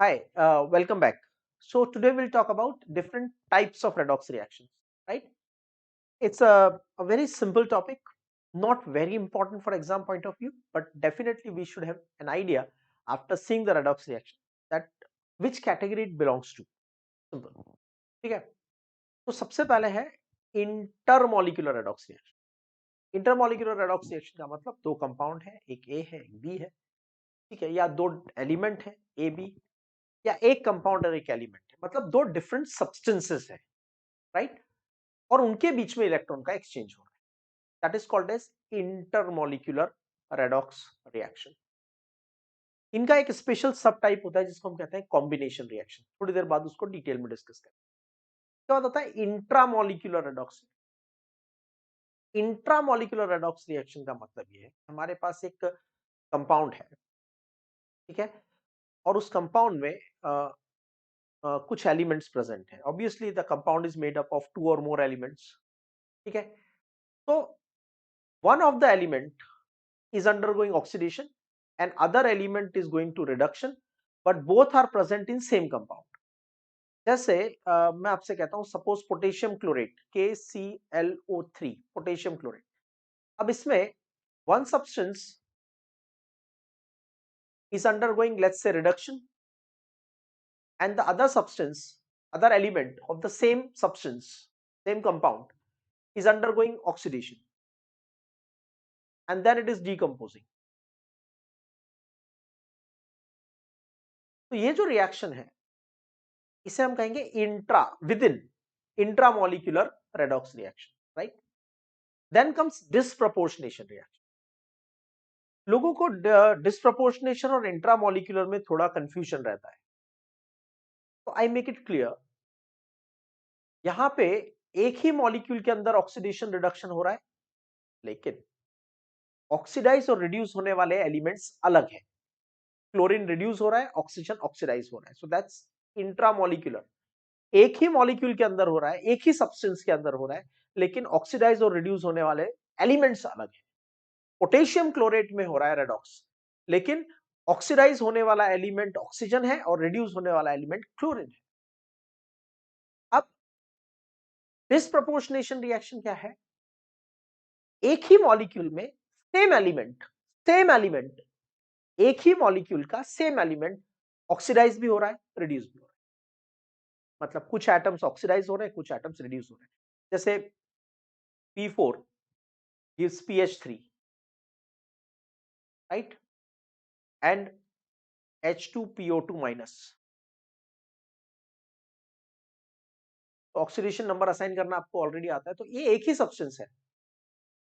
Hi, welcome back. So today we'll talk about different types of redox reactions, right? It's a very simple topic, not very important for exam point of view, but definitely we should have an idea after seeing the redox reaction that which category it belongs to. Simple. ठीक है? तो सबसे पहले है intermolecular redox reaction. Intermolecular redox reaction का मतलब दो compound है, एक ए है, एक बी है, ठीक है, या दो एलिमेंट है ए बी, या एक कंपाउंड और एक एलिमेंट है, मतलब दो डिफरेंट सब्सटेंसेस है, राइट, और उनके बीच में इलेक्ट्रॉन का एक्सचेंज हो रहा है। That is called as intermolecular redox reaction. इनका एक स्पेशल सब टाइप होता है जिसको हम कहते हैं कॉम्बिनेशन रिएक्शन। थोड़ी देर बाद उसको डिटेल में डिस्कस करें। क्या होता है intramolecular redox? Intramolecular redox reaction का मतलब ये है हमारे पास एक कंपाउंड है, ठीक है, और उस कंपाउंड में कुछ एलिमेंट्स प्रेजेंट है। Obviously the compound is made up of two or more elements, ठीक है। तो one of the element is undergoing oxidation and other element is going to reduction, but both are present in same compound. जैसे मैं आपसे कहता हूं suppose potassium chlorate KClO3, potassium chlorate. अब इसमें one substance is undergoing, let's say, reduction, and the other substance, other element of the same substance, same compound, is undergoing oxidation, and then it is decomposing. तो ये जो reaction है इसे हम कहेंगे intra within intramolecular redox reaction, right. Then comes disproportionation reaction. लोगों को disproportionation और इंट्रामोलिकुलर में थोड़ा कंफ्यूजन रहता है, तो आई मेक इट क्लियर। यहां पे एक ही मॉलिक्यूल के अंदर ऑक्सीडेशन रिडक्शन हो रहा है, लेकिन ऑक्सीडाइज और रिड्यूस होने वाले एलिमेंट्स अलग है। क्लोरीन रिड्यूस हो रहा है, ऑक्सीजन ऑक्सीडाइज हो रहा है, सो दैट्स इंट्रामोलिकुलर। एक ही मॉलिक्यूल के अंदर हो रहा है, एक ही सब्सटेंस के अंदर हो रहा है, लेकिन ऑक्सीडाइज और रिड्यूस होने वाले एलिमेंट्स अलग है। पोटेशियम क्लोरेट में हो रहा है रेडॉक्स, लेकिन ऑक्सीडाइज होने वाला एलिमेंट ऑक्सीजन है और रिड्यूस होने वाला एलिमेंट क्लोरीन है। अब डिस्प्रपोर्शनेशन रिएक्शन क्या है? एक ही मॉलिक्यूल में सेम एलिमेंट एक ही मॉलिक्यूल का सेम एलिमेंट ऑक्सीडाइज भी हो रहा है, रिड्यूस भी हो रहा है। मतलब कुछ एटम्स ऑक्सीडाइज हो रहे हैं, कुछ एटम्स रिड्यूस हो रहे हैं। जैसे P4 gives PH3, right, and H2PO2 minus। तो ऑक्सीडेशन नंबर असाइन करना आपको ऑलरेडी आता है, तो ये एक ही सब्सटेंस है।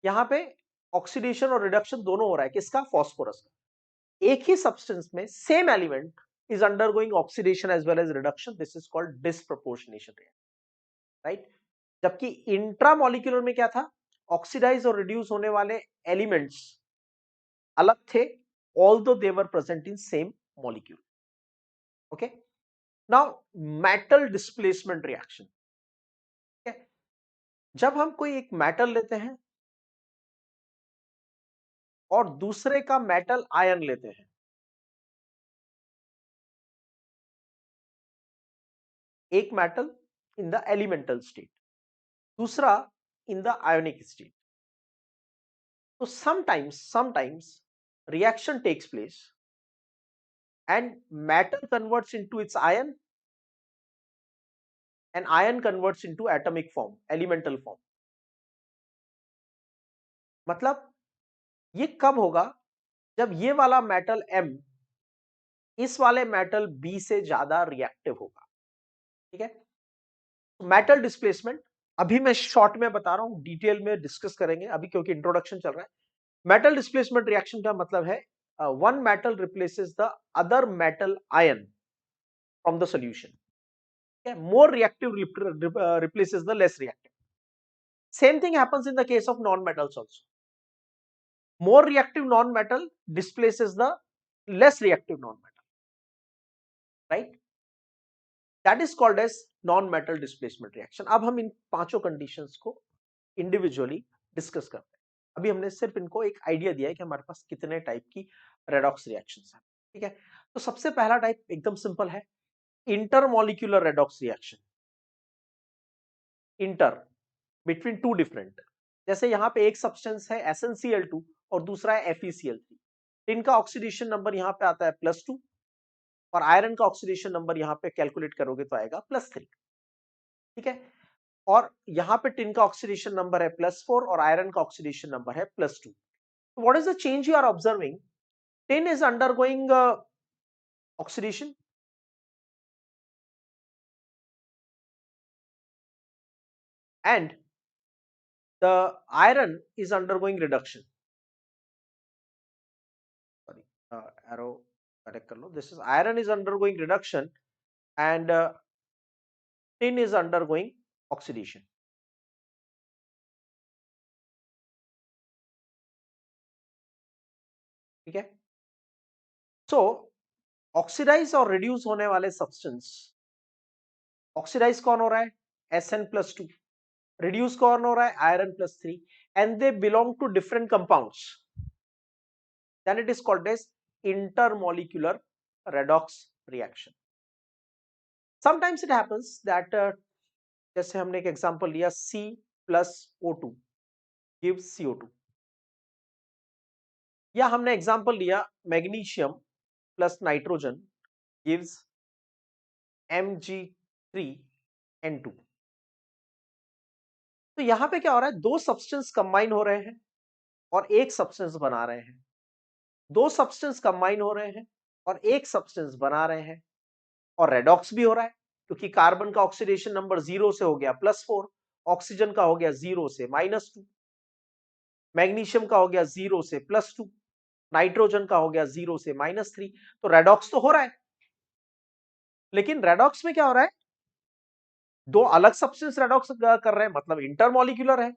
यहां पे ऑक्सीडेशन और रिडक्शन दोनों हो रहा है, किसका? फास्फोरस का। एक ही सब्सटेंस में same element is undergoing oxidation as well as reduction, this is called disproportionation reaction, right. जबकि इंट्रामोलिकुलर में क्या था? ऑक्सीडाइज और रिड्यूस होने वाले एलिमेंट्स अलग थे, although they were present in same molecule. Okay, now metal displacement reaction. जब हम कोई एक मेटल लेते हैं और दूसरे का मेटल आयन लेते हैं, एक metal in the elemental state, दूसरा इन द आयोनिक स्टेट, तो sometimes reaction takes place and metal converts into its ion and ion converts into atomic form, elemental form. मतलब ये कब होगा? जब ये वाला मेटल M इस वाले मेटल B से ज्यादा रिएक्टिव होगा, ठीक है। मेटल डिस्प्लेसमेंट अभी मैं शॉर्ट में बता रहा हूं, डिटेल में डिस्कस करेंगे अभी क्योंकि इंट्रोडक्शन चल रहा है। मेटल डिस्प्लेसमेंट रिएक्शन का मतलब है one metal replaces the other metal ion from the solution. Okay? More reactive replaces the less reactive. Same thing happens in the case of non-metals also. More reactive non-metal displaces the less reactive non-metal, right? That is called as non-metal displacement reaction. अब हम इन पांचों conditions को individually discuss करते हैं। अभी हमने सिर्फ इनको एक आइडिया दिया है कि हमारे पास कितने टाइप की रेडॉक्स रिएक्शंस हैं, ठीक है, तो सबसे पहला टाइप एकदम सिंपल है, intermolecular redox reaction. Inter, between two different, जैसे यहां पे एक सब्सटेंस है SnCl2 और दूसरा है FeCl3। इनका ऑक्सीडेशन नंबर यहां पे आता है +2 और आयरन का ऑक्सीडेशन नंबर यहां पे कैलकुलेट करोगे तो आएगा +3। ठीक है, और यहां पे टिन का ऑक्सीडेशन नंबर है +4 और आयरन का ऑक्सीडेशन नंबर है +2। What is the change you are observing? Tin is undergoing oxidation and the iron is undergoing reduction. Sorry, arrow correct kar lo. This is iron is undergoing reduction and tin is undergoing oxidation. ठीक है, सो oxidise और reduce होने वाले substance, oxidise कौन हो रहा है Sn+2, reduce कौन हो रहा है आयरन+3, and they belong to different compounds, then it is called as intermolecular redox reaction. Sometimes it happens that जैसे हमने एक एग्जांपल लिया C+O2 gives CO2, या हमने एग्जांपल लिया magnesium plus nitrogen gives Mg3N2। तो यहां पे क्या हो रहा है, दो सब्सटेंस कंबाइन हो रहे हैं और एक सब्सटेंस बना रहे हैं, दो सब्सटेंस कंबाइन हो रहे हैं और एक सब्सटेंस बना रहे हैं, और रेडॉक्स भी हो रहा है क्योंकि कार्बन का ऑक्सीडेशन नंबर 0 से हो गया +4, ऑक्सीजन का हो गया 0 से -2, मैग्नीशियम का हो गया 0 से +2, नाइट्रोजन का हो गया 0 से -3। तो रेडॉक्स तो हो रहा है, लेकिन रेडॉक्स में क्या हो रहा है, दो अलग सब्सटेंस रेडॉक्स कर रहे हैं, मतलब इंटरमॉलिक्यूलर है।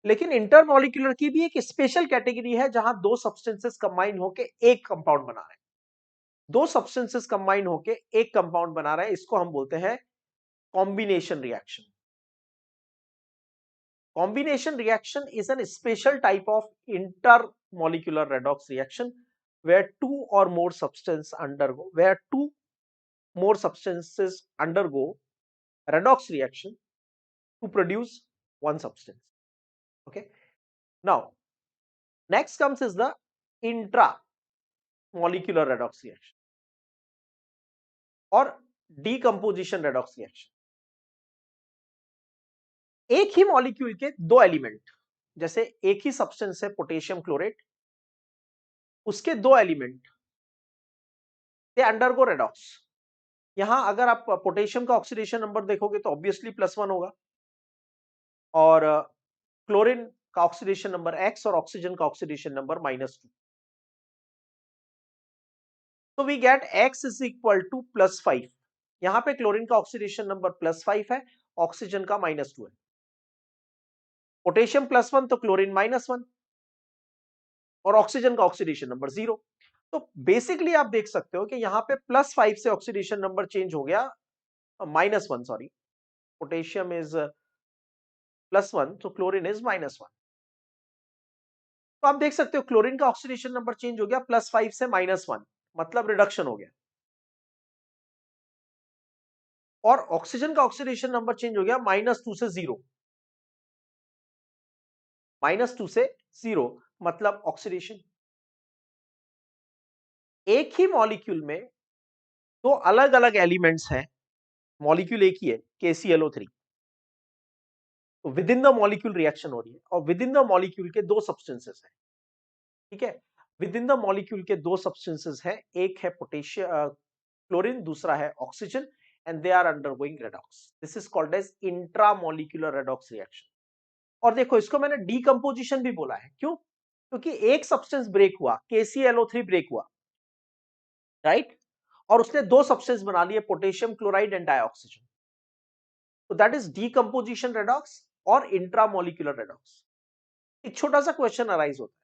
लेकिन इंटरमॉलिक्यूलर की भी एक स्पेशल कैटेगरी है जहां दो सब्सटेंसेस कंबाइन होकर एक कंपाउंड बना रहे हैं, दो सब्सटेंसेस कंबाइन होकर एक कंपाउंड बना रहे हैं, इसको हम बोलते हैं combination reaction. Combination reaction is a special type of intermolecular redox reaction where two more substances undergo redox reaction to produce one substance. Okay. Now, next comes is the intramolecular redox reaction or decomposition redox reaction. एक ही molecule के दो element, जैसे एक ही substance है potassium chlorate, उसके दो element they undergo redox. यहां अगर आप पोटेशियम का ऑक्सीडेशन नंबर देखोगे तो ऑब्वियसली +1 होगा, और क्लोरीन का ऑक्सीडेशन नंबर X और ऑक्सीजन का ऑक्सीडेशन नंबर -2। तो we get X is equal to +5। यहां पे क्लोरीन का ऑक्सीडेशन नंबर +5 है, ऑक्सीजन का -2 है, पोटेशियम +1 तो क्लोरीन -1 और ऑक्सीजन का ऑक्सीडेशन नंबर 0। तो बेसिकली आप देख सकते हो कि यहां पे +5 से ऑक्सीडेशन नंबर चेंज हो गया -1, सॉरी, पोटेशियम इज +1 तो क्लोरीन इज -1। तो आप देख सकते हो क्लोरीन का ऑक्सीडेशन नंबर चेंज हो गया +5 से -1, मतलब रिडक्शन हो गया, और ऑक्सीजन का ऑक्सीडेशन नंबर चेंज हो गया -2 से 0, -2 से 0 मतलब ऑक्सीडेशन। एक ही मॉलिक्यूल में दो अलग अलग एलिमेंट्स हैं, मॉलिक्यूल एक ही है KClO3, तो with in the molecule reaction हो रही है, और विद इन द मॉलिक्यूल के दो सब्सटेंसेस हैं। ठीक है, विद इन द मॉलिक्यूल के दो सब्सटेंसेस हैं, एक है पोटेशियम क्लोरीन, दूसरा है oxygen, and they are undergoing redox. This is called as intramolecular redox reaction. और देखो, इसको मैंने डीकंपोजिशन भी बोला है, क्यों? क्योंकि एक सब्सटेंस ब्रेक हुआ, KClO3 ब्रेक हुआ, राइट, और उसने दो सब्सटेंस बना लिए, पोटेशियम क्लोराइड एंड डाइऑक्सीजन। तो दैट इज डीकंपोजिशन रेडॉक्स और इंट्रामोलिक्यूलर रेडॉक्स। एक छोटा सा क्वेश्चन अराइज होता है,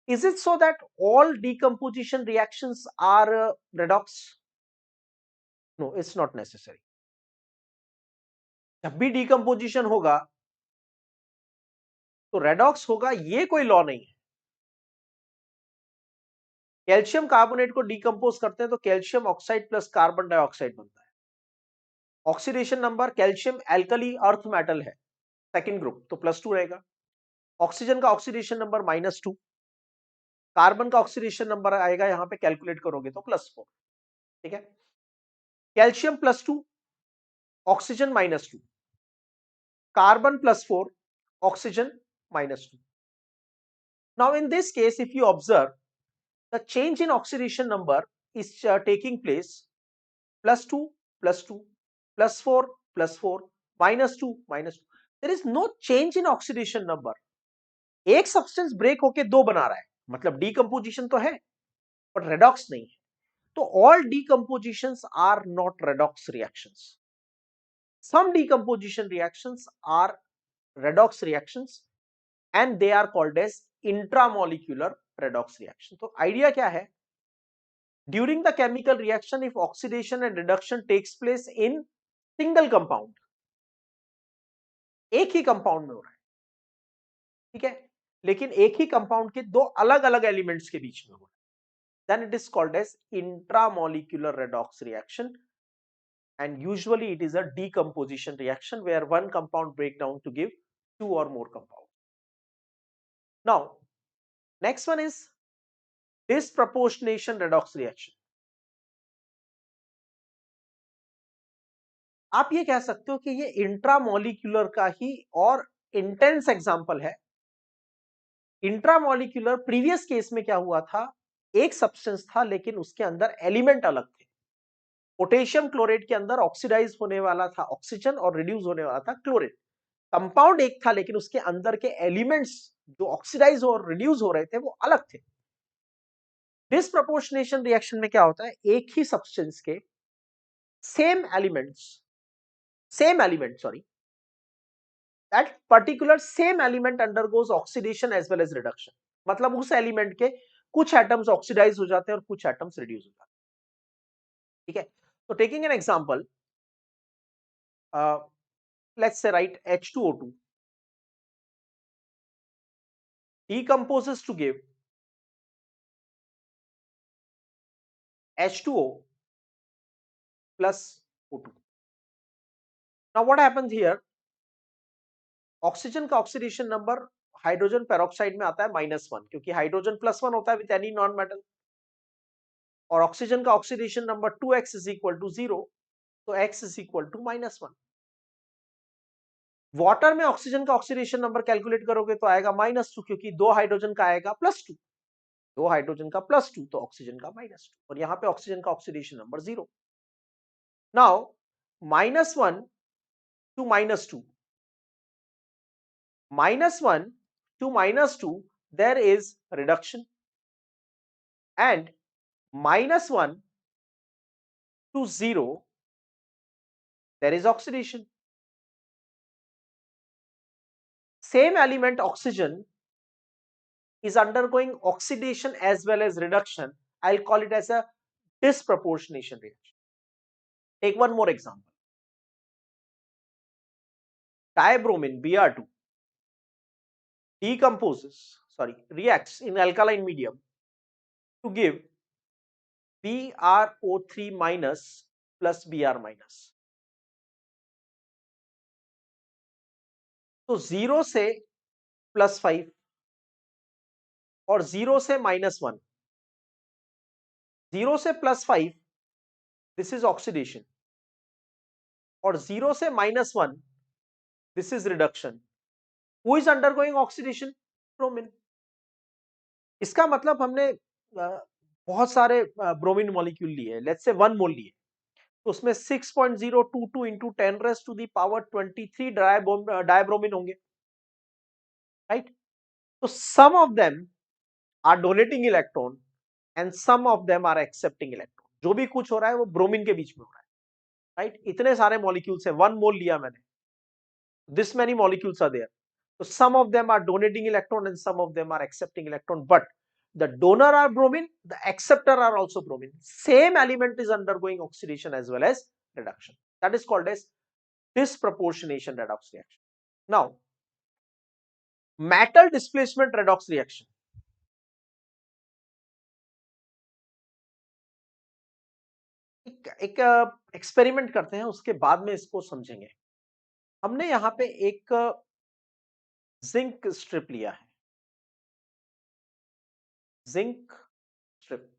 is it so that all decomposition reactions are redox? No, it's not necessary. जब भी डीकंपोजिशन होगा तो रेडॉक्स होगा, ये कोई लॉ नहीं है। कैल्शियम कार्बोनेट को डिकम्पोज करते हैं तो calcium oxide plus carbon dioxide बनता है। Oxidation number, calcium alkali earth metal है, सेकेंड ग्रुप, तो +2 रहेगा। ऑक्सीजन का ऑक्सीडेशन नंबर -2, कार्बन का ऑक्सीडेशन नंबर आएगा यहां पे कैलकुलेट करोगे तो +4। ठीक है, calcium +2, oxygen -2, carbon +4, oxygen -2. Now in this case, if you observe, the change in oxidation number is taking place +2, +2, +4, +4, -2, -2. There is no change in oxidation number. एक substance break होके दो बना रहा है, मतलब डीकम्पोजिशन तो है बट रेडॉक्स नहीं है। तो all decompositions are not redox reactions. Some decomposition reactions are redox reactions and they are called as intramolecular redox reaction. तो आइडिया क्या है? During the chemical reaction, if oxidation and reduction takes place in single compound, एक ही compound में हो रहा है, ठीक है, लेकिन एक ही कंपाउंड के दो अलग अलग एलिमेंट्स के बीच में हो रहा है, then it is called as intramolecular redox reaction, and usually it is a decomposition reaction where one compound break down to give two or more compounds. Now next one is disproportionation redox reaction. आप ये कह सकते हो कि ये intramolecular का ही और intense example है। इंट्रामोलिक्यूलर प्रीवियस केस में क्या हुआ था, एक सब्सटेंस था लेकिन उसके अंदर एलिमेंट अलग थे। पोटेशियम क्लोराइड के अंदर ऑक्सीडाइज होने वाला था ऑक्सीजन और रिड्यूस होने वाला था क्लोरीन। कंपाउंड एक था लेकिन उसके अंदर के एलिमेंट्स जो ऑक्सीडाइज और रिड्यूस हो रहे थे वो अलग थे। डिसप्रपोर्शनेशन रिएक्शन में क्या होता है, एक ही सब्सटेंस के same element sorry, that particular same element undergoes oxidation as well as reduction. मतलब उस एलिमेंट के कुछ एटम्स ऑक्सीडाइज हो जाते हैं और कुछ एटम्स रिड्यूस हो जाते हैं। ठीक है, तो taking an example, let's say right H2O2 decomposes to give H2O plus O2. Now what happens here, oxygen का ऑक्सीडेशन नंबर हाइड्रोजन पेरोक्साइड में आता है -1 क्योंकि हाइड्रोजन +1 होता है विद एनी नॉन मेटल, और ऑक्सीजन का oxidation number 2x is equal to 0, तो x is equal to -1। Water में ऑक्सीजन का ऑक्सीडेशन नंबर कैलकुलेट करोगे तो आएगा -2 क्योंकि दो हाइड्रोजन का आएगा +2, दो हाइड्रोजन का +2 तो ऑक्सीजन का -2, और यहां पे ऑक्सीजन का oxidation number 0। Now -1 to -2, -1 to -2 there is reduction, and -1 to 0 there is oxidation. Same element oxygen is undergoing oxidation as well as reduction. I'll call it as a disproportionation reaction. Take one more example. Dibromine Br2 reacts in alkaline medium to give BrO3 minus plus Br minus. तो 0 से +5 और 0 से -1, 0 से +5 this is oxidation, और 0 से -1 this is reduction. Who is undergoing oxidation? Bromine. इसका मतलब हमने बहुत सारे ब्रोमीन मॉलिक्यूल लिए, लेट्स से 1 मोल लिए, तो उसमें 6.022 into 10⁻23 डायब्रोमीन होंगे, राइट? तो some of them are donating electron and some of them are accepting electron. जो भी कुछ हो रहा है वो ब्रोमीन के बीच में हो रहा है, राइट? इतने सारे मॉलिक्यूल्स है, 1 मोल लिया मैंने, this many molecules are there, so some of them are donating electron and some of them are accepting electron, but the donor are bromine, the acceptor are also bromine. Same element is undergoing oxidation as well as reduction. That is called as disproportionation redox reaction. Now metal displacement redox reaction. एक experiment करते हैं, उसके बाद में इसको समझेंगे। हमने यहाँ पे एक जिंक स्ट्रिप लिया है, जिंक स्ट्रिप,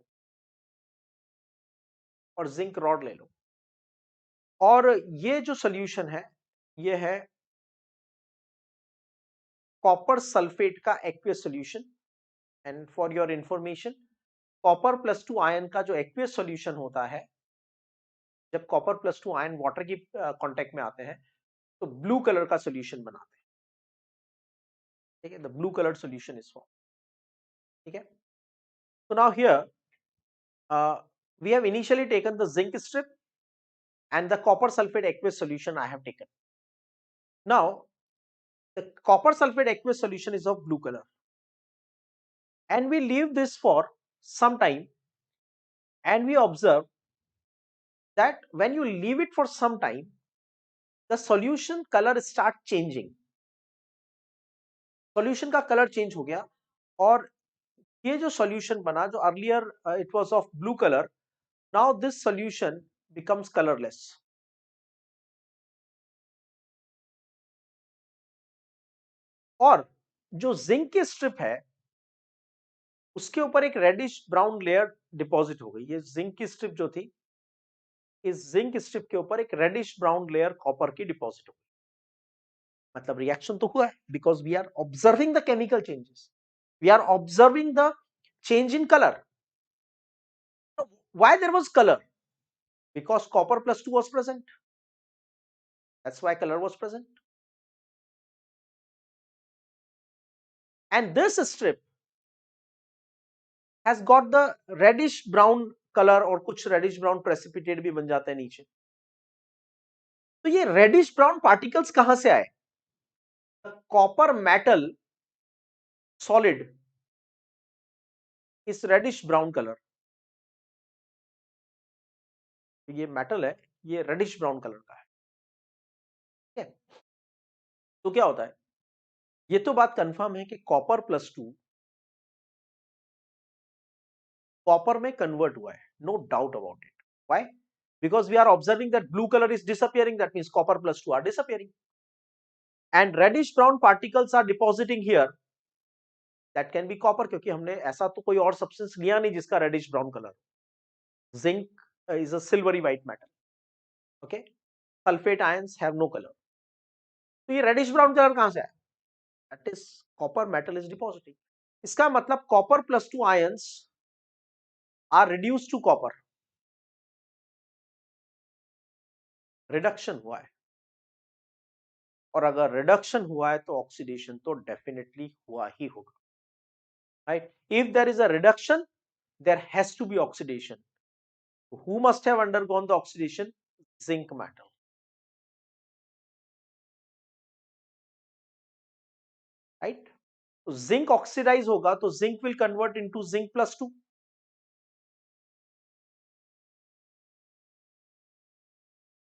और जिंक रॉड ले लो, और ये जो सॉल्यूशन है ये है कॉपर सल्फेट का aqueous solution. And for your information, कॉपर+2 आयन का जो एक्वियस सॉल्यूशन होता है, जब कॉपर+2 आयन वाटर की कांटेक्ट में आते हैं तो ब्लू कलर का सॉल्यूशन बनाते हैं। ठीक है, the blue coloured solution is form. ठीक है, so now here we have initially taken the zinc strip and the copper sulfate aqueous solution I have taken. Now the copper sulfate aqueous solution is of blue color, and we leave this for some time, and we observe that when you leave it for some time, the solution color start changing. Solution का color change हो गया, और ये जो solution बना, जो earlier it was of blue color, now this solution becomes colorless. और जो जिंक की स्ट्रिप है उसके ऊपर एक रेडिश ब्राउन लेयर डिपॉजिट हो गई। ये जिंक की स्ट्रिप जो थी, इस जिंक स्ट्रिप के ऊपर एक रेडिश ब्राउन लेयर कॉपर की डिपॉजिट हो गई। मतलब रिएक्शन तो हुआ है, because we are observing the chemical changes, we are observing the change in colour. Why there was colour? Because copper+2 was present, that's why color was present. And this strip has got the reddish brown color, और कुछ reddish brown precipitate भी बन जाते हैं नीचे। तो ये reddish brown particles कहां से आए? कॉपर मेटल सॉलिड इस रेडिश ब्राउन कलर, ये मेटल है, ये रेडिश ब्राउन कलर का है। ठीक है, तो क्या होता है, ये तो बात कंफर्म है कि copper+2 कॉपर में कन्वर्ट हुआ है, no doubt about it. Why? Because we are observing that blue colour is disappearing, that means copper+2 are disappearing, and reddish brown particles are depositing here, that can be copper, क्योंकि हमने ऐसा तो कोई और substance लिया नहीं जिसका reddish brown colour. Zinc is a silvery white metal, okay, sulphate ions have no colour. तो ये रेडिश ब्राउन कलर कहां से आया? That is copper metal is depositing. इसका मतलब copper+2 ions are reduced to copper, reduction हुआ है। और अगर रिडक्शन हुआ है तो ऑक्सीडेशन तो डेफिनेटली हुआ ही होगा, right? If there is a reduction, there has to be oxidation. Who must have undergone the oxidation? Zinc metal, right? तो जिंक ऑक्सीडाइज होगा तो zinc will convert into Zinc+2।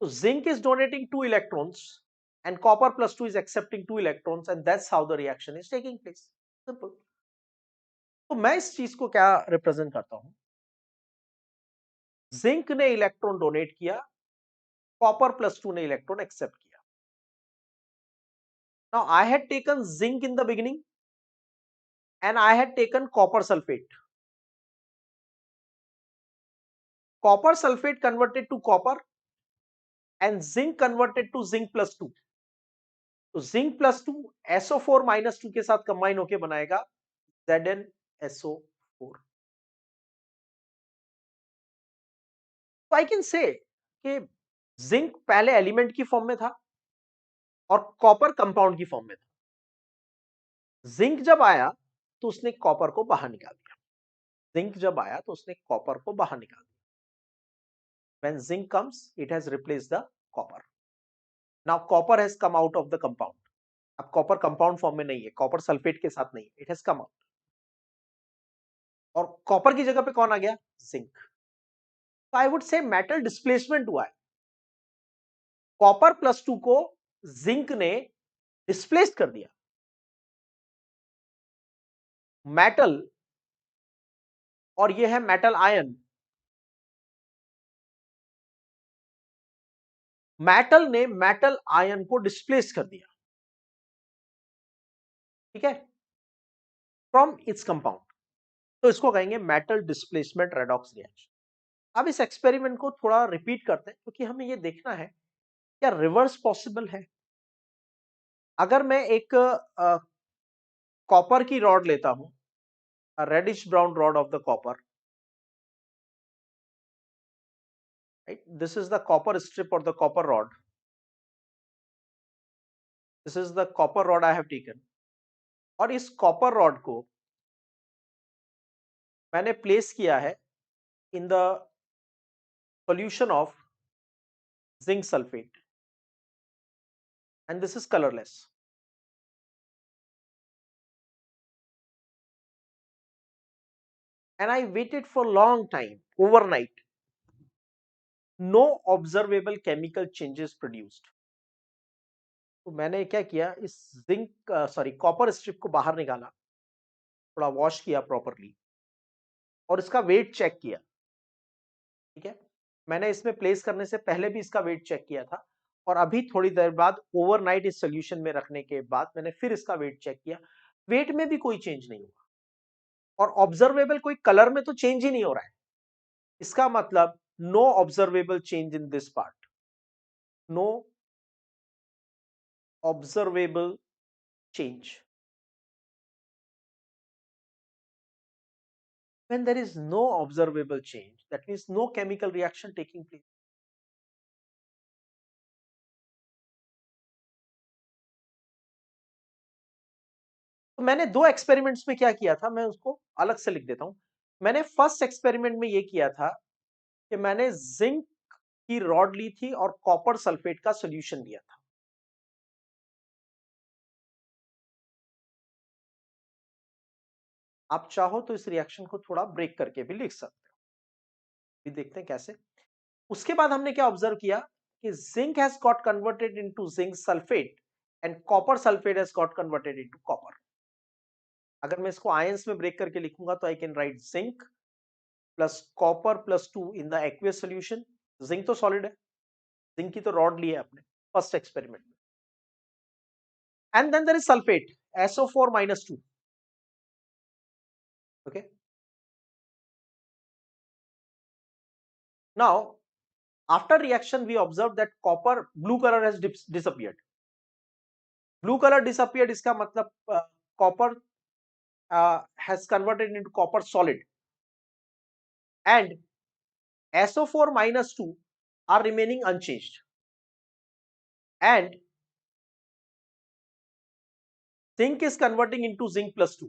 So zinc is donating 2 electrons and copper+2 is accepting 2 electrons, and that's how the reaction is taking place. Simple. तो मैं इस चीज को क्या represent करता हूं, जिंक ने इलेक्ट्रॉन डोनेट किया, copper+2 ने इलेक्ट्रॉन एक्सेप्ट किया। Now I had taken zinc in the beginning and I had taken copper sulfate. Copper sulfate converted to copper and zinc converted to Zinc+2। तो Zinc+2 SO4-2 के साथ combine होके बनाएगा ZnSO4। तो I can say कि zinc पहले element की form में था और कॉपर कंपाउंड की फॉर्म में था। जिंक जब आया तो उसने कॉपर को बाहर निकाल दिया, जिंक जब आया तो उसने कॉपर को बाहर निकाल दिया। When zinc comes, it has replaced the copper. Now copper has come out of the compound. अब कॉपर कंपाउंड फॉर्म में नहीं है, कॉपर सल्फेट के साथ नहीं है, इट हैज कम आउट, और कॉपर की जगह पे कौन आ गया? जिंक। तो I would say metal displacement हुआ है, copper+2 को जिंक ने डिस्प्लेस कर दिया। मेटल, और ये है मेटल आयन, मेटल ने मेटल आयन को डिस्प्लेस कर दिया, ठीक है, फ्रॉम इट्स कंपाउंड, तो इसको कहेंगे मेटल डिस्प्लेसमेंट रेडॉक्स रिएक्शन। अब इस एक्सपेरिमेंट को थोड़ा रिपीट करते हैं क्योंकि हमें ये देखना है क्या रिवर्स पॉसिबल है। अगर मैं एक कॉपर की रॉड लेता हूं, reddish brown rod of the copper, right, this is the copper strip और the copper rod, this is the copper rod I have taken, और इस कॉपर रॉड को मैंने प्लेस किया है in the solution of zinc sulphate and this is colourless, and I waited for long time overnight, no observable chemical changes produced। तो मैंने क्या किया, इस जिंक सॉरी कॉपर स्ट्रिप को बाहर निकाला, थोड़ा वॉश किया प्रॉपरली और इसका वेट चेक किया, ठीक है, मैंने इसमें प्लेस करने से पहले भी इसका वेट चेक किया था और अभी थोड़ी देर बाद ओवरनाइट इस सोल्यूशन में रखने के बाद मैंने फिर इसका वेट चेक किया, वेट में भी कोई चेंज नहीं हुआ और ऑब्जर्वेबल कोई कलर में तो चेंज ही नहीं हो रहा है। इसका मतलब no observable change in this part, no observable change। When there is no observable change, that means no chemical reaction taking place। तो मैंने दो एक्सपेरिमेंट्स में क्या किया था, मैं उसको अलग से लिख देता हूं। मैंने फर्स्ट एक्सपेरिमेंट में ये किया था कि मैंने जिंक की रॉड ली थी और कॉपर सल्फेट का सॉल्यूशन लिया था। आप चाहो तो इस रिएक्शन को थोड़ा ब्रेक करके भी लिख सकते हो, भी देखते हैं कैसे। उसके बाद हमने क्या ऑब्जर्व किया कि zinc has got converted into zinc sulphate and copper sulphate has got converted into copper. अगर मैं इसको आयंस में ब्रेक करके लिखूंगा तो I can write zinc plus copper plus 2 in the aqueous solution. Zinc तो सॉलिड है, जिंक की तो रॉड ली है आपने फर्स्ट एक्सपेरिमेंट में, and then there is sulphate SO4 minus 2। Okay, now after reaction we observed that copper blue color has disappeared। blue color disappeared इसका मतलब copper has converted into copper solid and SO4 minus 2 are remaining unchanged and zinc is converting into zinc plus 2।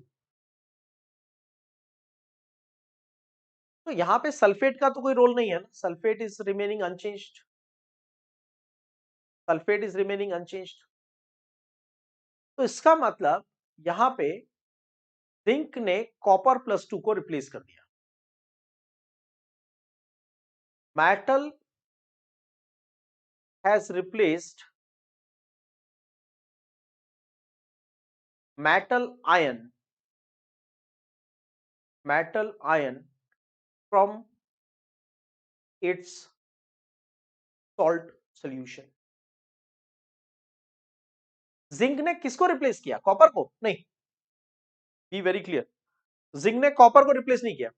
तो यहां पे sulphate का तो कोई role नहीं है ना, sulphate is remaining unchanged, sulphate is remaining unchanged. तो इसका मतलब यहां पे जिंक ने कॉपर प्लस 2 को रिप्लेस कर दिया। Metal has replaced metal ion metal ion from its salt solution। Zinc ने किसको रिप्लेस किया, कॉपर को नहीं, बी वेरी क्लियर, जिंक ने कॉपर को रिप्लेस नहीं किया,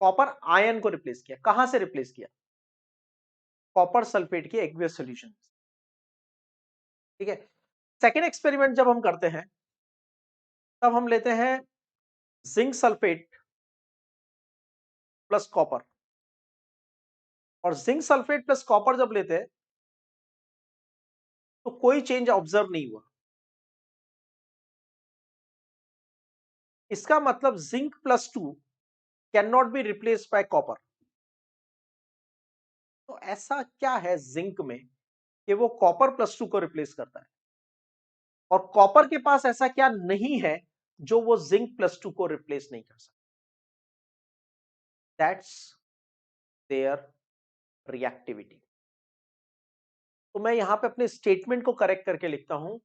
कॉपर आयन को रिप्लेस किया। कहां से रिप्लेस किया, कॉपर सल्फेट के एक्वियस सॉल्यूशन, ठीक है। सेकेंड एक्सपेरिमेंट जब हम करते हैं तब हम लेते हैं जिंक सल्फेट प्लस कॉपर, और जिंक सल्फेट प्लस कॉपर जब लेते हैं तो कोई चेंज ऑब्जर्व नहीं हुआ। इसका मतलब zinc plus 2 can not be replaced by copper. तो ऐसा क्या है जिंक में कि वो कॉपर प्लस 2 को रिप्लेस करता है, और कॉपर के पास ऐसा क्या नहीं है जो वो जिंक प्लस 2 को रिप्लेस नहीं कर सकता। That's there reactivity. तो मैं यहां पे अपने स्टेटमेंट को करेक्ट करके लिखता हूं,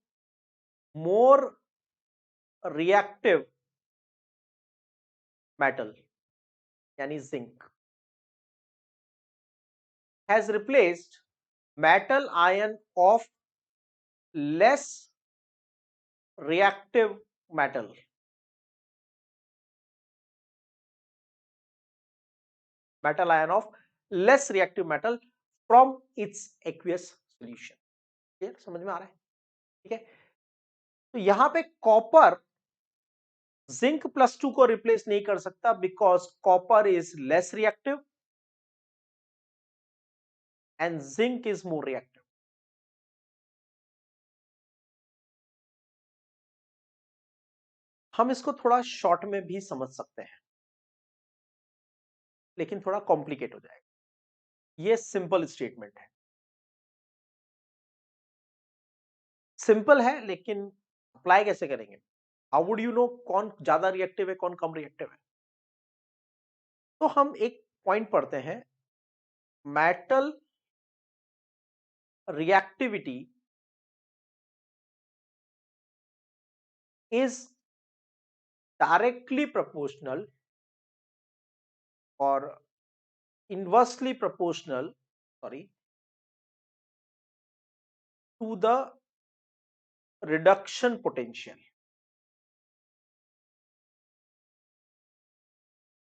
मोर रिएक्टिव मेटल यानी zinc has replaced metal ion of less reactive metal. Metal ion of less reactive metal from its aqueous solution. Clear, समझ में आ रहा है? ठीक है, तो यहां पे कॉपर जिंक प्लस 2 को रिप्लेस नहीं कर सकता because copper is less reactive and zinc is more reactive. हम इसको थोड़ा शॉर्ट में भी समझ सकते हैं लेकिन थोड़ा कॉम्प्लिकेट हो जाएगा. ये सिंपल स्टेटमेंट है, सिंपल है, लेकिन अप्लाई कैसे करेंगे? हाउ वुड यू नो कौन ज्यादा रिएक्टिव है कौन कम रिएक्टिव है? तो हम एक पॉइंट पढ़ते हैं, metal reactivity is directly proportional or inversely proportional, sorry, to the reduction potential.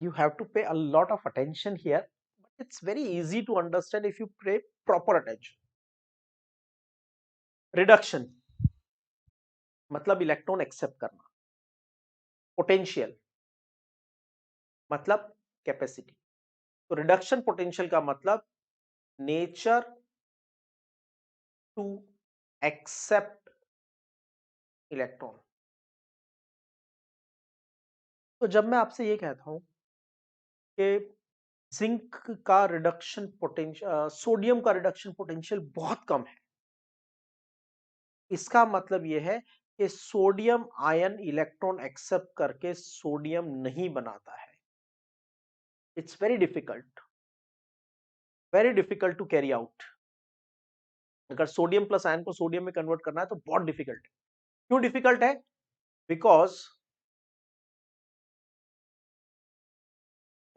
You have to pay a lot of attention here, but it's very easy to understand if you pay proper attention. Reduction मतलब electron accept करना, potential मतलब capacity. तो reduction potential का मतलब nature to accept electron. तो जब मैं आपसे ये कहता हूं कि जिंक का रिडक्शन पोटेंशियल, सोडियम का रिडक्शन पोटेंशियल बहुत कम है, इसका मतलब यह है कि सोडियम आयन इलेक्ट्रॉन एक्सेप्ट करके सोडियम नहीं बनाता है. It's very difficult to carry out. अगर सोडियम प्लस आयन को सोडियम में कन्वर्ट करना है तो बहुत डिफिकल्ट है. क्यों डिफिकल्ट है? Because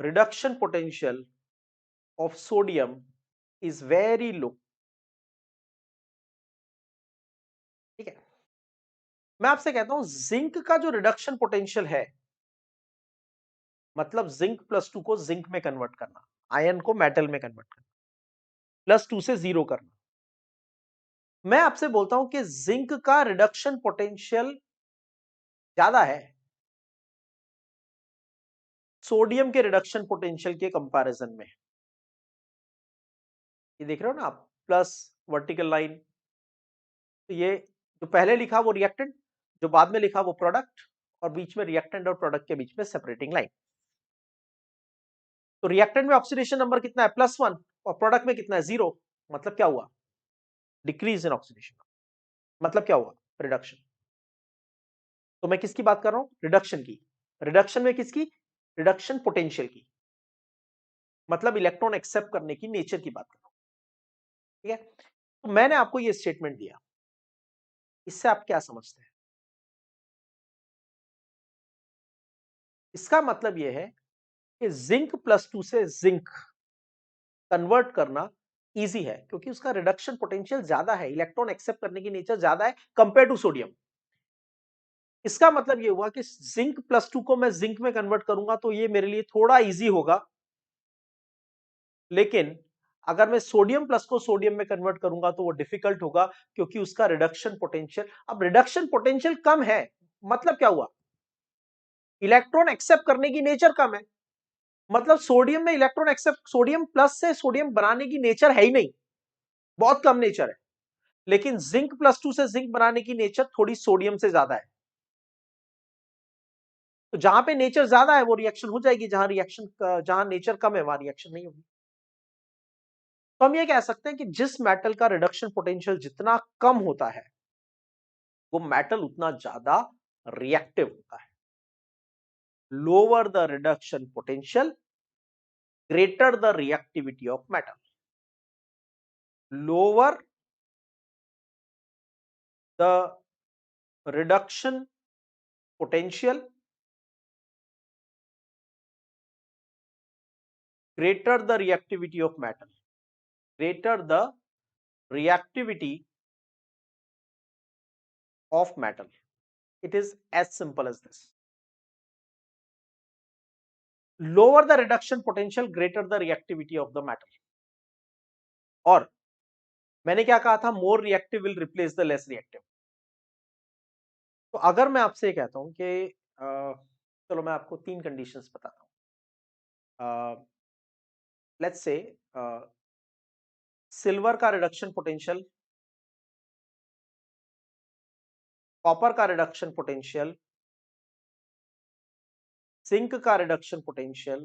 reduction potential of sodium is very low. ठीक है, मैं आपसे कहता हूं जिंक का जो रिडक्शन पोटेंशियल है, मतलब जिंक प्लस 2 को जिंक में कन्वर्ट करना, आयन को मेटल में कन्वर्ट करना, प्लस 2 से 0 करना. मैं आपसे बोलता हूं कि जिंक का रिडक्शन पोटेंशियल ज्यादा है सोडियम के रिडक्शन पोटेंशियल के कंपैरिजन में. ये देख रहे हो ना आप, प्लस वर्टिकल लाइन. तो ये जो पहले लिखा वो रिएक्टेंट, जो बाद में लिखा वो प्रोडक्ट, और बीच में रिएक्टेंट और प्रोडक्ट के बीच में सेपरेटिंग लाइन. तो रिएक्टेंट में ऑक्सीडेशन नंबर कितना है? +1. और प्रोडक्ट में कितना है? 0. मतलब क्या हुआ? Decrease in oxidation. मतलब क्या हुआ? रिडक्शन. तो मैं किसकी बात कर रहा हूं? रिडक्शन की. रिडक्शन में किसकी? रिडक्शन पोटेंशियल की, मतलब इलेक्ट्रॉन एक्सेप्ट करने की नेचर की बात कर रहा हूं. ठीक है, तो मैंने आपको ये स्टेटमेंट दिया, इससे आप क्या समझते हैं? इसका मतलब यह है कि जिंक प्लस 2 से जिंक कन्वर्ट करना इजी है क्योंकि उसका रिडक्शन पोटेंशियल ज्यादा है, इलेक्ट्रॉन एक्सेप्ट करने की नेचर ज्यादा है कंपेयर टू सोडियम. इसका मतलब यह हुआ कि जिंक प्लस 2 को मैं जिंक में कन्वर्ट करूंगा तो ये मेरे लिए थोड़ा इजी होगा, लेकिन अगर मैं सोडियम प्लस को सोडियम में कन्वर्ट करूंगा तो वो डिफिकल्ट होगा क्योंकि उसका रिडक्शन पोटेंशियल, अब रिडक्शन पोटेंशियल कम है मतलब क्या हुआ? इलेक्ट्रॉन एक्सेप्ट करने की नेचर कम है, मतलब सोडियम में इलेक्ट्रॉन एक्सेप्ट, सोडियम प्लस से सोडियम बनाने की नेचर है ही नहीं, बहुत कम नेचर है. लेकिन जिंक प्लस 2 से जिंक बनाने की नेचर थोड़ी सोडियम से ज्यादा है. तो जहां पे नेचर ज्यादा है वो रिएक्शन हो जाएगी, जहां नेचर कम है वहां रिएक्शन नहीं होगी. तो हम ये कह सकते हैं कि जिस मेटल का रिडक्शन पोटेंशियल जितना कम होता है वो मेटल उतना ज्यादा रिएक्टिव होता है. Lower the reduction potential, greater the reactivity of metal. Lower the reduction potential, greater the reactivity of metal. greater the reactivity of metal. It is as simple as this. Lower the reduction potential, greater the reactivity of the metal. और मैंने क्या कहा था, more reactive will replace the less reactive. तो अगर मैं आपसे कहता हूं कि चलो मैं आपको 3 कंडीशंस बताता हूं. लेट्स से सिल्वर का रिडक्शन पोटेंशियल, कॉपर का रिडक्शन पोटेंशियल, जिंक का रिडक्शन पोटेंशियल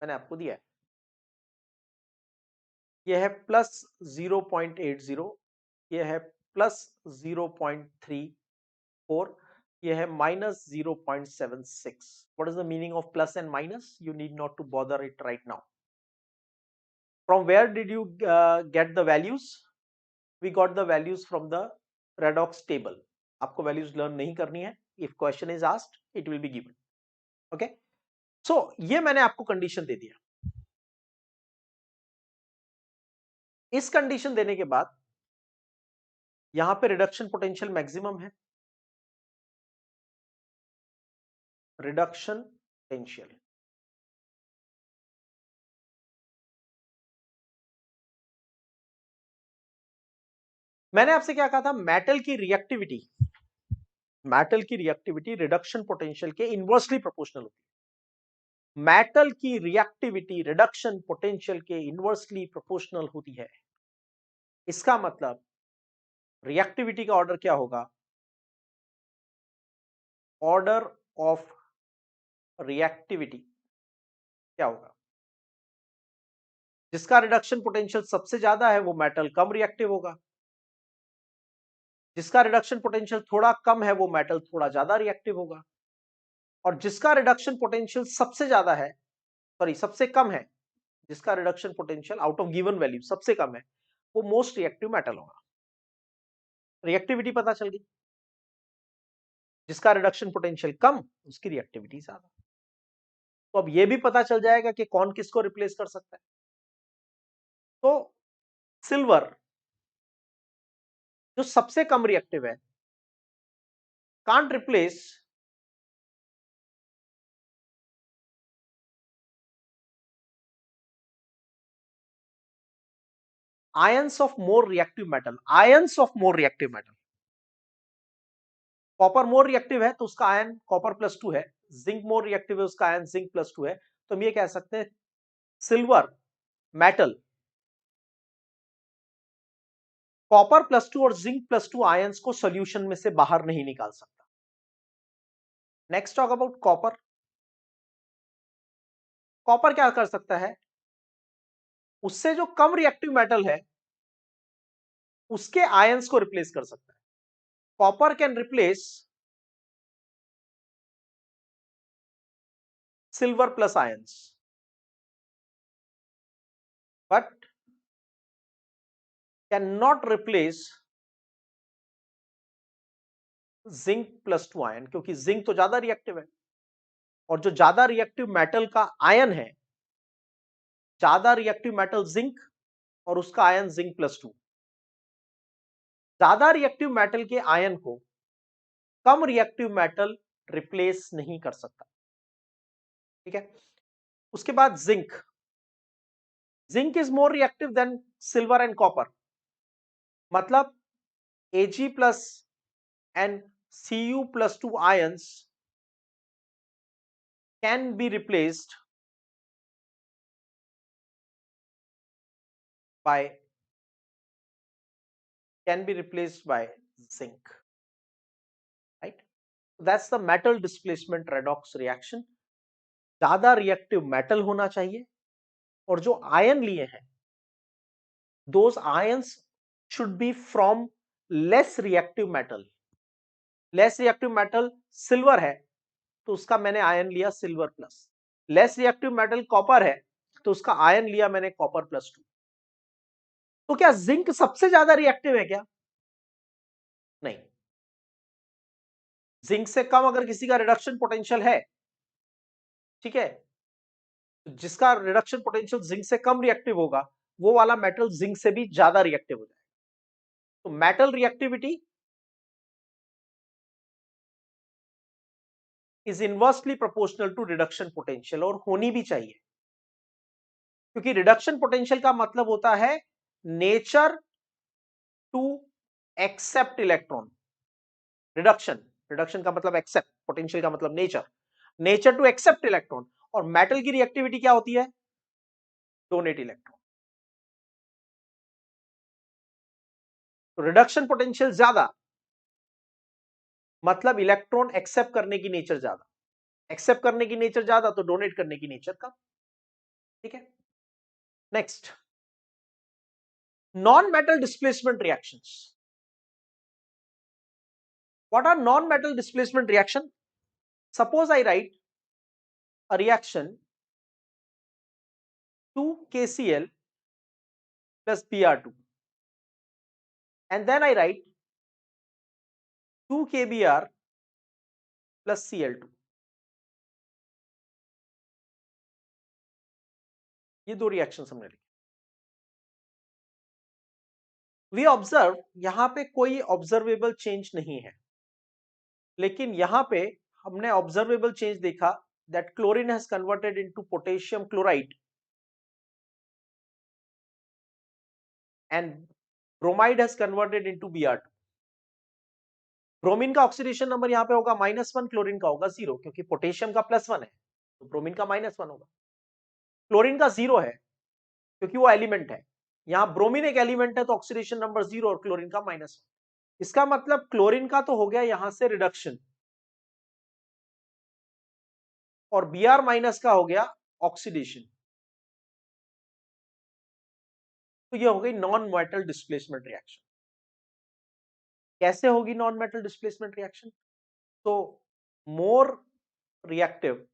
मैंने आपको दिया है. यह है +0.80, यह है +0.34, यह है -0.76. What is the meaning of plus and minus? You need not to bother it right now. From where did you get the values? We got the values from the redox table. आपको values learn नहीं करनी है. If question is asked, it will be given. Okay? So ये मैंने आपको condition दे दिया. इस condition देने के बाद यहां पे रिडक्शन पोटेंशियल मैक्सिमम है. रिडक्शन पोटेंशियल मैंने आपसे क्या कहा था, मेटल की रिएक्टिविटी रिडक्शन पोटेंशियल के इनवर्सली प्रोपोर्शनल होती है. मेटल की रिएक्टिविटी रिडक्शन पोटेंशियल के इनवर्सली प्रोपोर्शनल होती है. इसका मतलब रिएक्टिविटी का ऑर्डर क्या होगा, ऑर्डर ऑफ रिएक्टिविटी क्या होगा, जिसका रिडक्शन पोटेंशियल सबसे ज्यादा है वो मेटल कम रिएक्टिव होगा, जिसका रिडक्शन पोटेंशियल थोड़ा कम है वो मेटल थोड़ा ज्यादा रिएक्टिव होगा, और जिसका रिडक्शन पोटेंशियल सबसे ज्यादा है, सॉरी सबसे कम है, जिसका reduction potential out of given value सबसे कम है, वो मोस्ट रिएक्टिव मेटल होगा. रिएक्टिविटी पता चल गई. जिसका रिडक्शन पोटेंशियल कम, उसकी रिएक्टिविटी ज्यादा. तो अब ये भी पता चल जाएगा कि कौन किसको रिप्लेस कर सकता है. तो सिल्वर जो सबसे कम रिएक्टिव है, can't replace ions of more reactive metal. Ions of more reactive metal. Copper more reactive है तो उसका आयन कॉपर +2 है. जिंक मोर रिएक्टिव है, उसका आयन जिंक +2 है. तो हम ये कह सकते हैं सिल्वर मेटल कॉपर +2 और जिंक +2 आयंस को सॉल्यूशन में से बाहर नहीं निकाल सकता. Next talk about copper. Copper क्या कर सकता है, उससे जो कम रिएक्टिव मेटल है उसके आयंस को रिप्लेस कर सकता है. Copper can replace silver plus ions, but can not replace zinc +2 ion, क्योंकि जिंक तो ज्यादा रिएक्टिव है, और जो ज्यादा रिएक्टिव मेटल का आयन है, ज्यादा रिएक्टिव मेटल जिंक और उसका आयन जिंक +2, ज्यादा रिएक्टिव मेटल के आयन को कम रिएक्टिव मेटल रिप्लेस नहीं कर सकता. ठीक है. उसके बाद zinc. Zinc is more reactive than silver and copper. मतलब Ag plus and Cu+2 ions can be replaced by zinc, right? That's the metal displacement redox reaction. ज्यादा रिएक्टिव मेटल होना चाहिए, और जो आयन लिए हैं those ions should be from less reactive metal. Less reactive metal silver है तो उसका मैंने आयन लिया silver plus. Less reactive metal copper है तो उसका आयन लिया मैंने कॉपर +2. तो क्या जिंक सबसे ज्यादा रिएक्टिव है क्या? नहीं. जिंक से कम अगर किसी का रिडक्शन पोटेंशियल है, ठीक है, जिसका रिडक्शन पोटेंशियल जिंक से कम रिएक्टिव होगा वो वाला मेटल जिंक से भी ज्यादा रिएक्टिव हो जाएगा। तो metal reactivity is inversely proportional to reduction potential, और होनी भी चाहिए, क्योंकि रिडक्शन पोटेंशियल का मतलब होता है nature to accept electron. Reduction, reduction का मतलब एक्सेप्ट, पोटेंशियल का मतलब nature, nature to accept electron. और मेटल की रिएक्टिविटी क्या होती है? Donate electron. तो रिडक्शन पोटेंशियल ज्यादा मतलब इलेक्ट्रॉन एक्सेप्ट करने की नेचर ज्यादा, एक्सेप्ट करने की नेचर ज्यादा तो डोनेट करने की नेचर कम। ठीक है, next, non metal displacement reactions. What are non metal displacement reaction? Suppose I write a reaction 2KCl plus Br2, and then I write 2KBr plus Cl2। ये दो रिएक्शन हमने लिखे। वी ऑब्जर्व, यहां पे कोई ऑब्जर्वेबल चेंज नहीं है, लेकिन यहां पे हमने ऑब्जर्वेबल चेंज देखा that chlorine has converted into potassium chloride and bromide has converted into Br2। Bromine का ऑक्सीडेशन नंबर यहां पे होगा -1, क्लोरीन का होगा 0, क्योंकि पोटेशियम का +1 है तो ब्रोमीन का -1 होगा। क्लोरीन का 0 है क्योंकि वो एलिमेंट है। यहां ब्रोमीन एक एलिमेंट है तो ऑक्सीडेशन नंबर 0 और क्लोरीन का -1। इसका मतलब क्लोरीन का तो हो गया यहां से रिडक्शन, और Br- का हो गया ऑक्सीडेशन। तो ये हो गई नॉन मेटल डिस्प्लेसमेंट रिएक्शन। कैसे होगी नॉन मेटल डिस्प्लेसमेंट रिएक्शन? तो more reactive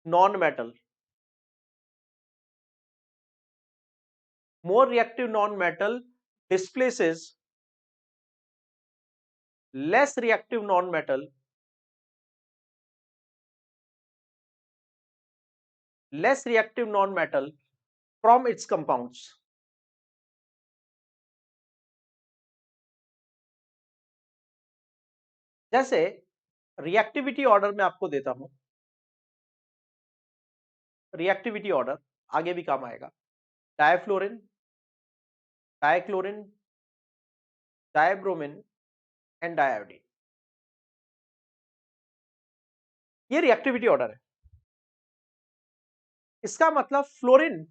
non metal, more reactive non-metal displaces less reactive non-metal, less reactive non-metal from its compounds। जैसे रिएक्टिविटी ऑर्डर में आपको देता हूं, रिएक्टिविटी ऑर्डर आगे भी काम आएगा। डायफ्लोरिन, डायक्लोरिन, डायब्रोमिन एंड डायोडीन, ये रिएक्टिविटी ऑर्डर है। इसका मतलब फ्लोरीन,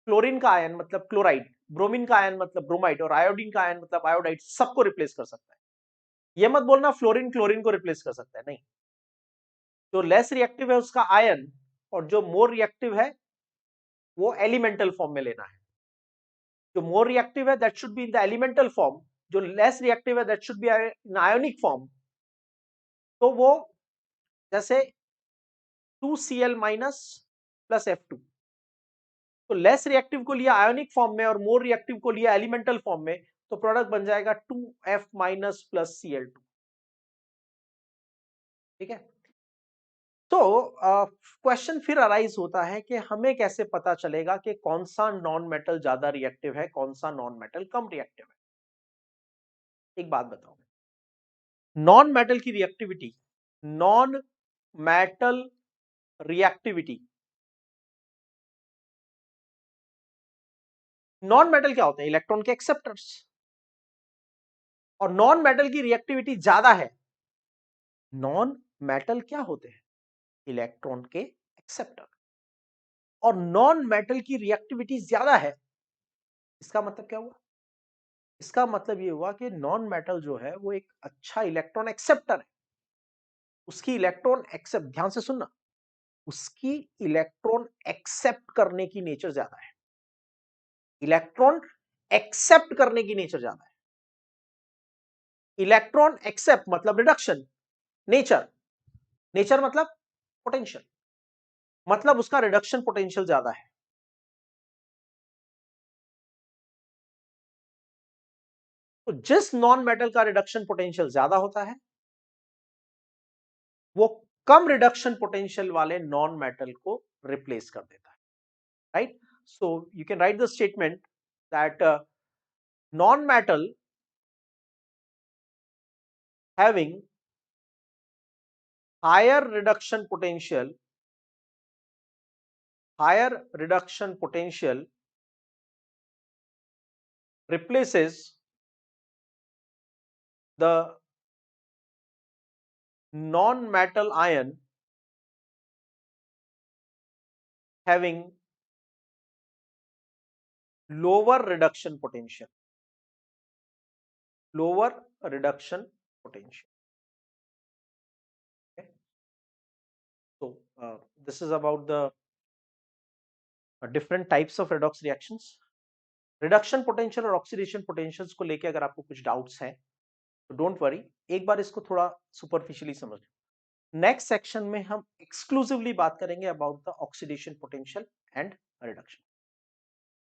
क्लोरीन का आयन मतलब क्लोराइड, ब्रोमीन का आयन मतलब ब्रोमाइड, और आयोडीन का आयन मतलब आयोडाइड, सबको रिप्लेस कर सकता है। यह मत बोलना फ्लोरीन क्लोरीन को रिप्लेस कर सकता है, नहीं। जो लेस रिएक्टिव है उसका आयन, और जो मोर रिएक्टिव है वो एलिमेंटल फॉर्म में लेना है। जो मोर रिएक्टिव है that should be in the elemental form, जो लेस रिएक्टिव है that should be in ionic form. तो वो जैसे 2Cl माइनस प्लस F2, तो लेस रिएक्टिव को लिया आयोनिक फॉर्म में और मोर रिएक्टिव को लिया एलिमेंटल फॉर्म में, तो प्रोडक्ट बन जाएगा 2F माइनस प्लस Cl2। ठीक है, तो क्वेश्चन फिर अराइज होता है कि हमें कैसे पता चलेगा कि कौन सा नॉन मेटल ज्यादा रिएक्टिव है, कौन सा नॉन मेटल कम रिएक्टिव है। एक बात बताओ, नॉन मेटल की reactivity, non metal reactivity, non metal क्या होते हैं? इलेक्ट्रॉन के एक्सेप्टर्स। और नॉन मेटल की रिएक्टिविटी ज्यादा है। नॉन मेटल क्या होते हैं? इलेक्ट्रॉन के एक्सेप्टर। और नॉन मेटल की रिएक्टिविटी ज्यादा है, इसका मतलब क्या हुआ? इसका मतलब ये हुआ कि नॉन मेटल जो है वो एक अच्छा इलेक्ट्रॉन एक्सेप्टर है। उसकी इलेक्ट्रॉन एक्सेप्ट, ध्यान से सुनना, उसकी इलेक्ट्रॉन एक्सेप्ट करने की नेचर ज्यादा है। इलेक्ट्रॉन एक्सेप्ट करने की नेचर ज्यादा है। इलेक्ट्रॉन एक्सेप्ट मतलब रिडक्शन, नेचर, नेचर मतलब पोटेंशियल, मतलब उसका रिडक्शन पोटेंशियल ज्यादा है। तो जिस नॉन मेटल का रिडक्शन पोटेंशियल ज्यादा होता है वो कम रिडक्शन पोटेंशियल वाले नॉन मेटल को रिप्लेस कर देता है, right? So you can write the statement that non metal having higher reduction potential replaces the non-metal ion having lower reduction potential. Okay? So this is about the different types of redox reactions. Reduction potential और oxidation potentials को लेके अगर आपको कुछ doubts हैं तो don't worry, एक बार इसको थोड़ा सुपरफिशियली समझ लो। नेक्स्ट सेक्शन में हम एक्सक्लूसिवली बात करेंगे about the oxidation potential and reduction.